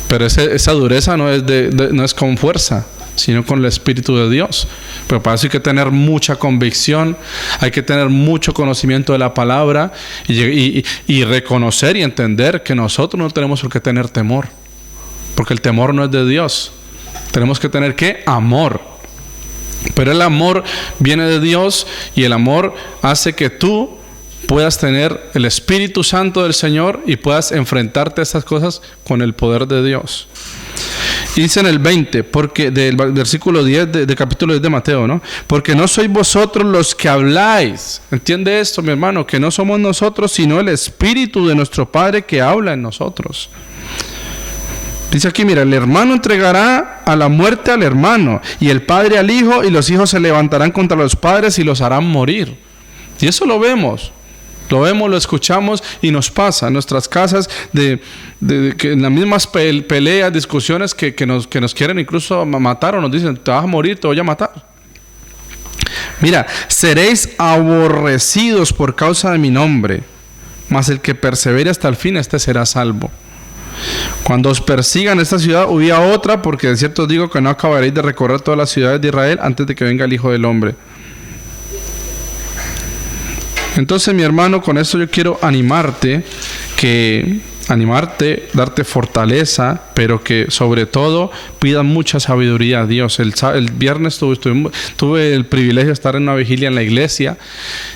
Pero esa dureza no es con fuerza, sino con el Espíritu de Dios. Pero para eso hay que tener mucha convicción, hay que tener mucho conocimiento de la palabra y reconocer y entender que nosotros no tenemos por qué tener temor, porque el temor no es de Dios. Tenemos que tener ¿qué? Amor. Pero el amor viene de Dios y el amor hace que tú puedas tener el Espíritu Santo del Señor y puedas enfrentarte a estas cosas con el poder de Dios. Y dice en el 20, porque del versículo 10 del capítulo 10 de Mateo, ¿no? Porque no sois vosotros los que habláis. ¿Entiende esto, mi hermano? Que no somos nosotros, sino el Espíritu de nuestro Padre que habla en nosotros. Dice aquí, mira, el hermano entregará a la muerte al hermano, y el padre al hijo, y los hijos se levantarán contra los padres y los harán morir. Y eso lo vemos, lo escuchamos y nos pasa en nuestras casas, que en las mismas peleas, discusiones que nos quieren incluso matar o nos dicen, te vas a morir, te voy a matar. Mira, seréis aborrecidos por causa de mi nombre, mas el que persevere hasta el fin, este será salvo. Cuando os persigan esta ciudad, huid a otra, porque de cierto os digo que no acabaréis de recorrer todas las ciudades de Israel antes de que venga el Hijo del Hombre. Entonces, mi hermano, con esto yo quiero animarte, darte fortaleza, pero que sobre todo pidas mucha sabiduría a Dios. El viernes tuve el privilegio de estar en una vigilia en la iglesia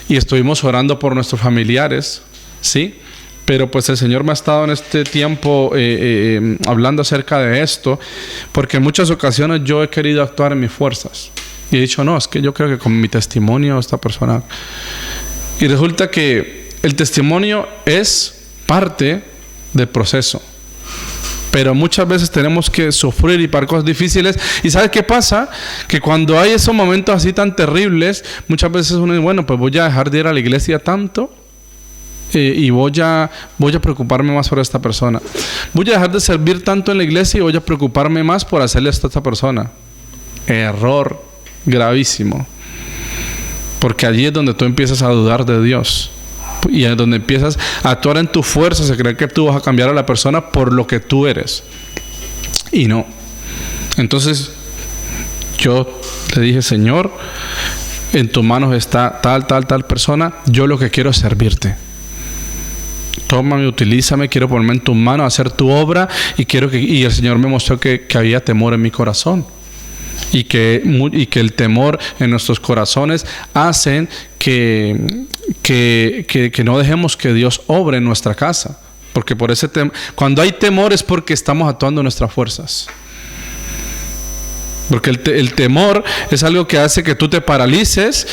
y estuvimos orando por nuestros familiares, ¿sí? Pero pues el Señor me ha estado en este tiempo hablando acerca de esto, porque en muchas ocasiones yo he querido actuar en mis fuerzas. Y he dicho, no, es que yo creo que con mi testimonio esta persona... Y resulta que el testimonio es parte del proceso. Pero muchas veces tenemos que sufrir y pasar cosas difíciles. ¿Y sabes qué pasa? Que cuando hay esos momentos así tan terribles, muchas veces uno dice, bueno, pues voy a dejar de ir a la iglesia tanto y voy a preocuparme más por esta persona. Voy a dejar de servir tanto en la iglesia y voy a preocuparme más por hacerle esto a esta persona. Error gravísimo. Porque allí es donde tú empiezas a dudar de Dios. Y es donde empiezas a actuar en tu fuerza, a creer que tú vas a cambiar a la persona por lo que tú eres. Y no. Entonces, yo le dije, Señor, en tus manos está tal persona. Yo lo que quiero es servirte. Tómame, utilízame, quiero ponerme en tus manos, hacer tu obra. Y el Señor me mostró que había temor en mi corazón. Y que el temor en nuestros corazones hacen que no dejemos que Dios obre en nuestra casa. Porque por ese cuando hay temor es porque estamos actuando en nuestras fuerzas. Porque el temor es algo que hace que tú te paralices,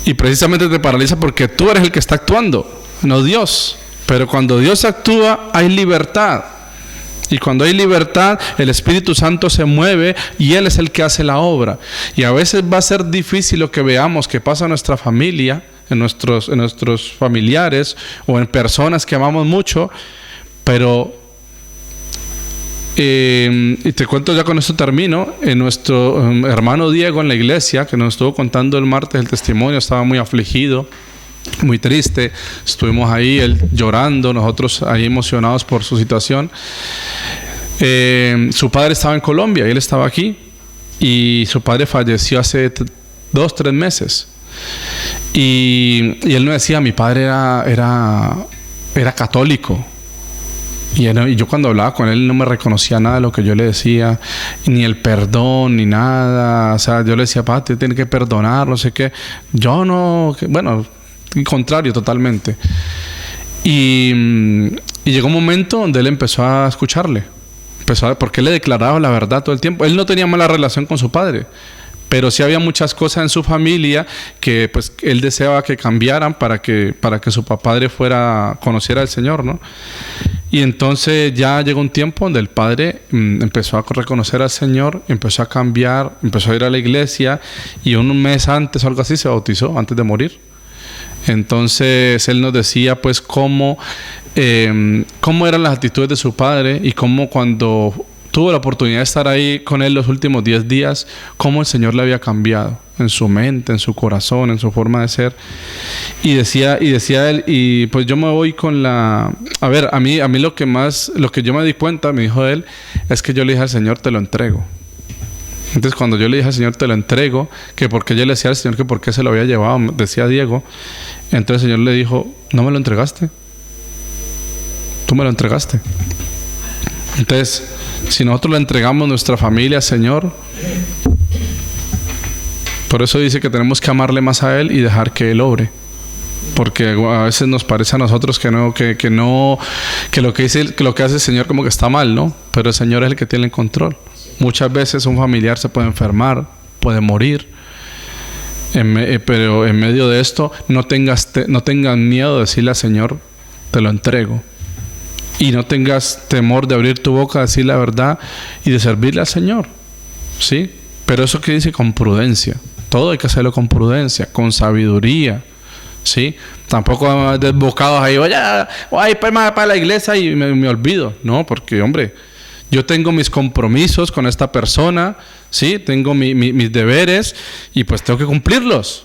y precisamente te paraliza porque tú eres el que está actuando, no Dios. Pero cuando Dios actúa hay libertad. Y cuando hay libertad, el Espíritu Santo se mueve y Él es el que hace la obra. Y a veces va a ser difícil lo que veamos que pasa en nuestra familia, en nuestros familiares o en personas que amamos mucho, pero y te cuento ya con esto termino. En nuestro hermano Diego en la iglesia, que nos estuvo contando el martes el testimonio, estaba muy afligido, muy triste. Estuvimos ahí, él llorando, nosotros ahí emocionados por su situación. Su padre estaba en Colombia y él estaba aquí, y su padre falleció hace 2-3 meses. Y él me decía, mi padre era católico. Y yo cuando hablaba con él no me reconocía nada de lo que yo le decía, ni el perdón, ni nada. O sea, yo le decía, papá, te tiene que perdonar, no sé qué. Yo no, bueno, al contrario, totalmente. Y llegó un momento donde él empezó a escucharle. Empezó a ver, porque él le declaraba la verdad todo el tiempo. Él no tenía mala relación con su padre, pero sí había muchas cosas en su familia que pues él deseaba que cambiaran para que su padre conociera al Señor, ¿no? Y entonces ya llegó un tiempo donde el padre empezó a reconocer al Señor, empezó a cambiar, empezó a ir a la iglesia, y un mes antes o algo así se bautizó, antes de morir. Entonces él nos decía pues cómo eran las actitudes de su padre, y cómo cuando tuvo la oportunidad de estar ahí con él los últimos 10 días, cómo el Señor le había cambiado en su mente, en su corazón, en su forma de ser. Y decía él, y pues yo me voy con la... A ver, a mí lo que yo me di cuenta, me dijo él, es que yo le dije al Señor, te lo entrego. Entonces cuando yo le dije al Señor, te lo entrego, que porque yo le decía al Señor que por qué se lo había llevado, decía Diego, entonces el Señor le dijo, no me lo entregaste, tú me lo entregaste. Entonces, si nosotros le entregamos nuestra familia al Señor, por eso dice que tenemos que amarle más a Él y dejar que Él obre. Porque a veces nos parece a nosotros que lo que hace el Señor como que está mal, ¿no? Pero el Señor es el que tiene el control. Muchas veces un familiar se puede enfermar, puede morir, pero en medio de esto no tengas miedo de decirle al Señor, te lo entrego. Y no tengas temor de abrir tu boca, decir la verdad y de servirle al Señor, ¿sí? Pero eso que dice con prudencia. Todo hay que hacerlo con prudencia, con sabiduría, ¿sí? Tampoco desbocados ahí, voy para la iglesia y me olvido. No, porque, hombre, yo tengo mis compromisos con esta persona, ¿sí? Tengo mis deberes y pues tengo que cumplirlos.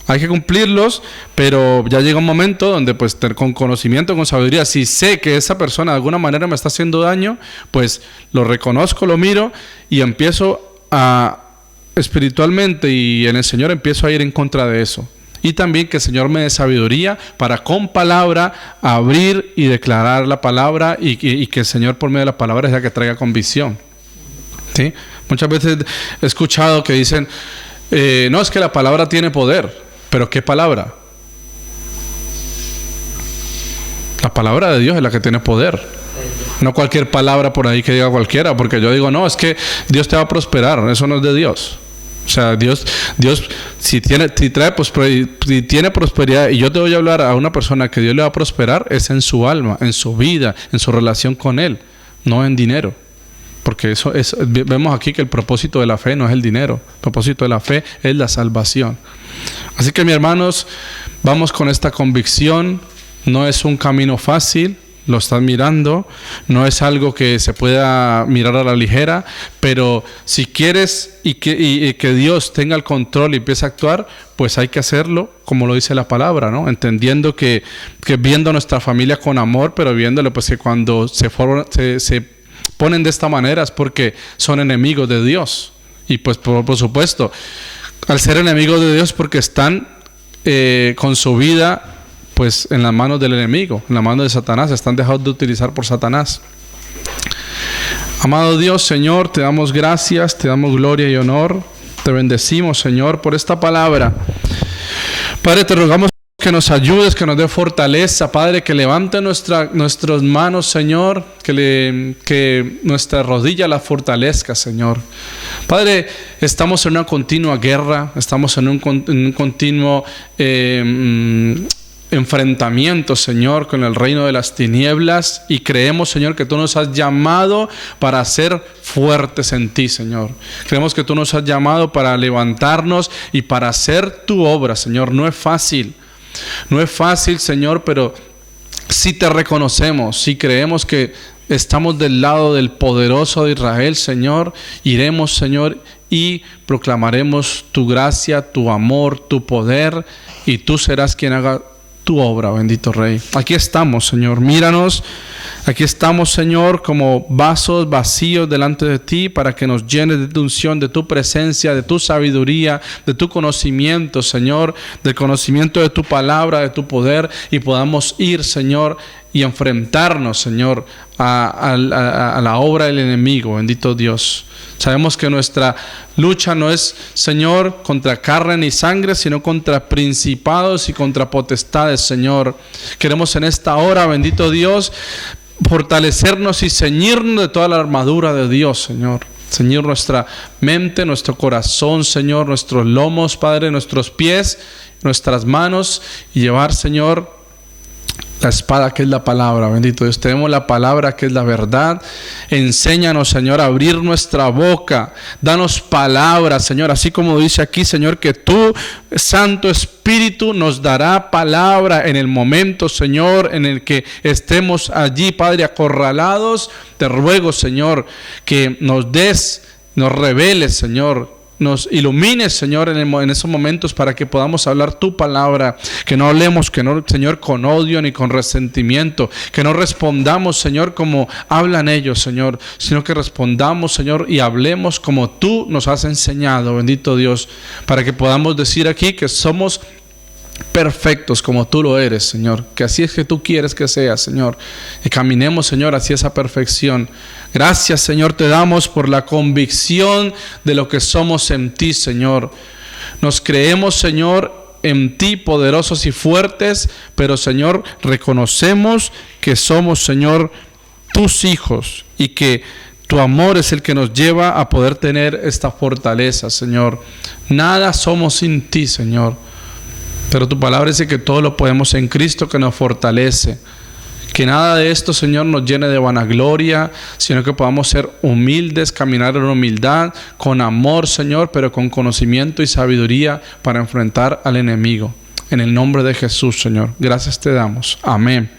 Hay que cumplirlos, pero ya llega un momento donde pues con conocimiento, con sabiduría, si sé que esa persona de alguna manera me está haciendo daño, pues lo reconozco, lo miro y empiezo espiritualmente y en el Señor empiezo a ir en contra de eso. Y también que el Señor me dé sabiduría para con palabra abrir y declarar la palabra y que el Señor por medio de la palabra sea que traiga convicción, ¿sí? Muchas veces he escuchado que dicen, no, es que la palabra tiene poder. ¿Pero qué palabra? La palabra de Dios es la que tiene poder. No cualquier palabra por ahí que diga cualquiera, porque yo digo, no, es que Dios te va a prosperar. Eso no es de Dios. O sea, Dios si tiene prosperidad, y yo te voy a hablar a una persona que Dios le va a prosperar, es en su alma, en su vida, en su relación con Él, no en dinero. Porque vemos aquí que el propósito de la fe no es el dinero. El propósito de la fe es la salvación. Así que, mis hermanos, vamos con esta convicción. No es un camino fácil, lo estás mirando. No es algo que se pueda mirar a la ligera. Pero si quieres y que Dios tenga el control y empiece a actuar, pues hay que hacerlo como lo dice la palabra, ¿no? Entendiendo que viendo a nuestra familia con amor, pero viéndole pues que cuando se ponen de esta manera es porque son enemigos de Dios. Y pues por supuesto, al ser enemigos de Dios, porque están con su vida pues en las manos del enemigo, en las manos de Satanás, están dejados de utilizar por Satanás. Amado Dios, Señor, te damos gracias, te damos gloria y honor, te bendecimos, Señor, por esta palabra. Padre, te rogamos que nos ayudes, que nos dé fortaleza, Padre, que levante nuestras manos, Señor, que nuestra rodilla la fortalezca, Señor. Padre, estamos en una continua guerra, estamos en un continuo enfrentamiento, Señor, con el reino de las tinieblas, y creemos, Señor, que tú nos has llamado para ser fuertes en ti, Señor. Creemos que tú nos has llamado para levantarnos y para hacer tu obra, Señor. No es fácil, Señor, pero si te reconocemos, si creemos que estamos del lado del poderoso de Israel, Señor, iremos, Señor, y proclamaremos tu gracia, tu amor, tu poder, y tú serás quien haga tu obra, bendito Rey. Aquí estamos, Señor, míranos. Aquí estamos, Señor, como vasos vacíos delante de ti para que nos llenes de tu unción, de tu presencia, de tu sabiduría, de tu conocimiento, Señor, del conocimiento de tu palabra, de tu poder, y podamos ir, Señor, y enfrentarnos, Señor, a la obra del enemigo, bendito Dios. Sabemos que nuestra lucha no es, Señor, contra carne ni sangre, sino contra principados y contra potestades, Señor. Queremos en esta hora, bendito Dios, fortalecernos y ceñirnos de toda la armadura de Dios, Señor. Ceñir nuestra mente, nuestro corazón, Señor, nuestros lomos, Padre, nuestros pies, nuestras manos, y llevar, Señor, la espada que es la palabra, bendito Dios. Tenemos la palabra que es la verdad. Enséñanos, Señor, a abrir nuestra boca. Danos palabras, Señor, así como dice aquí, Señor, que tú, Santo Espíritu, nos dará palabra en el momento, Señor, en el que estemos allí, Padre, acorralados. Te ruego, Señor, que nos reveles, Señor, nos ilumines, Señor, en esos momentos para que podamos hablar tu palabra, que no hablemos, Señor, con odio ni con resentimiento, que no respondamos, Señor, como hablan ellos, Señor, sino que respondamos, Señor, y hablemos como tú nos has enseñado, bendito Dios, para que podamos decir aquí que somos perfectos como tú lo eres, Señor, que así es que tú quieres que sea, Señor, y caminemos, Señor, hacia esa perfección. Gracias, Señor, te damos por la convicción de lo que somos en ti, Señor. Nos creemos, Señor, en ti poderosos y fuertes, pero, Señor, reconocemos que somos, Señor, tus hijos y que tu amor es el que nos lleva a poder tener esta fortaleza, Señor. Nada somos sin ti, Señor. Pero tu palabra dice que todo lo podemos en Cristo que nos fortalece. Que nada de esto, Señor, nos llene de vanagloria, sino que podamos ser humildes, caminar en humildad, con amor, Señor, pero con conocimiento y sabiduría para enfrentar al enemigo. En el nombre de Jesús, Señor. Gracias te damos. Amén.